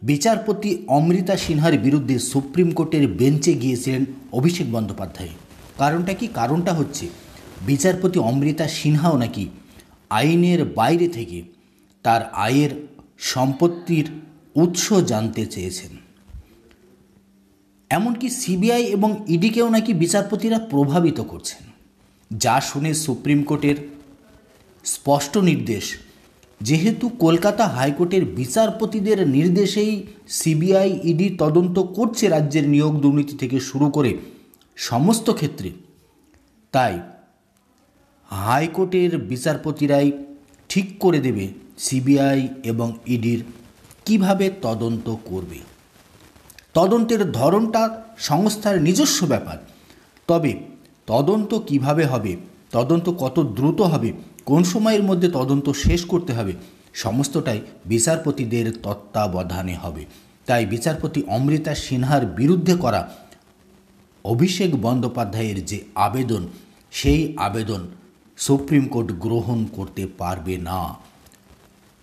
বিচারপতি অমৃতা সিনহার বিরুদ্ধে সুপ্রিম কোর্টের বেঞ্চে গিয়েছিলেন অভিষেক বন্দ্যোপাধ্যায়। কারণটা কি? কারণটা হচ্ছে বিচারপতি অমৃতা সিনহাও নাকি আইনের বাইরে থেকে তার আয়ের সম্পত্তির উৎস জানতে চেয়েছেন। এমনকি সিবিআই এবং ইডিকেও নাকি বিচারপতিরা প্রভাবিত করছেন। যা শুনে সুপ্রিম কোর্টের স্পষ্ট নির্দেশ, যেহেতু কলকাতা হাইকোর্টের বিচারপতিদের নির্দেশেই সিবিআই ইডি তদন্ত করছে রাজ্যের নিয়োগ দুর্নীতি থেকে শুরু করে সমস্ত ক্ষেত্রে, তাই হাইকোর্টের বিচারপতিরাই ঠিক করে দেবে সিবিআই এবং ইডির কিভাবে তদন্ত করবে। তদন্তের ধরনটা সংস্থার নিজস্ব ব্যাপার, তবে তদন্ত কিভাবে হবে, তদন্ত কত দ্রুত হবে, কোন সময়ের মধ্যে তদন্ত শেষ করতে হবে, সমস্তটাই বিচারপতিদের তত্ত্বাবধানে হবে। তাই বিচারপতি অমৃতা সিনহার বিরুদ্ধে করা অভিষেক বন্দ্যোপাধ্যায়ের যে আবেদন, সেই আবেদন সুপ্রিম কোর্ট গ্রহণ করতে পারবে না।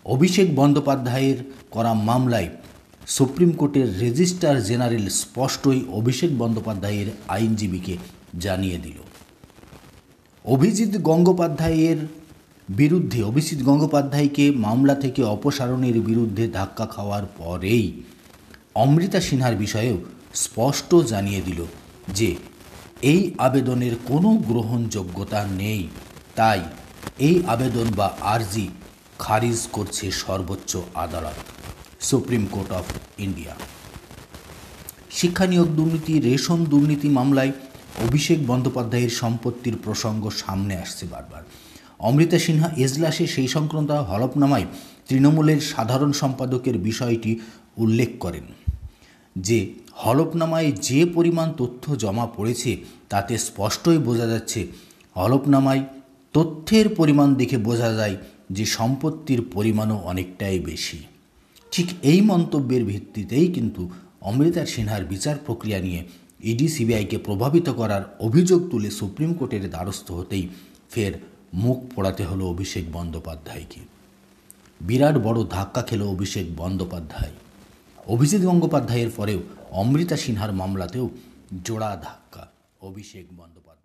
অভিষেক বন্দ্যোপাধ্যায়ের করা মামলায় সুপ্রিম কোর্টের রেজিস্ট্রার জেনারেল স্পষ্টই অভিষেক বন্দ্যোপাধ্যায়ের আইনজীবীকে জানিয়ে দিল। অভিজিৎ গঙ্গোপাধ্যায়কে মামলা থেকে অপসারণের বিরুদ্ধে ধাক্কা খাওয়ার পরেই অমৃতা সিনহার বিষয়েও স্পষ্ট জানিয়ে দিল যে এই আবেদনের কোনো গ্রহণযোগ্যতা নেই। তাই এই আবেদন বা আর্জি খারিজ করছে সর্বোচ্চ আদালত, সুপ্রিম কোর্ট অফ ইন্ডিয়া। শিক্ষা নিয়োগ দুর্নীতি, রেশন দুর্নীতি মামলায় অভিষেক বন্দ্যোপাধ্যায়ের সম্পত্তির প্রসঙ্গ সামনে আসছে বারবার। অমৃতা সিনহা এজলাসে সেই সংক্রান্ত হলফনামায় তৃণমূলের সাধারণ সম্পাদকের বিষয়টি উল্লেখ করেন যে হলফনামায় যে পরিমাণ তথ্য জমা পড়েছে তাতে স্পষ্টই বোঝা যাচ্ছে, হলফনামায় তথ্যের পরিমাণ দেখে বোঝা যায় যে সম্পত্তির পরিমাণও অনেকটাই বেশি। ঠিক এই মন্তব্যের ভিত্তিতেই কিন্তু অমৃতা সিনহার বিচার প্রক্রিয়া নিয়ে ইডি সিবিআইকে প্রভাবিত করার অভিযোগ তুলে সুপ্রিম কোর্টের দ্বারস্থ হতেই ফের মুখ পোড়াতে হলো অভিষেক বন্দ্যোপাধ্যায়কে। বিরাট বড় ধাক্কা খেল অভিষেক বন্দ্যোপাধ্যায়। অভিজিৎ গঙ্গোপাধ্যায়ের পরেও অমৃতা সিনহার মামলাতেও জোড়া ধাক্কা অভিষেক বন্দ্যোপাধ্যায়।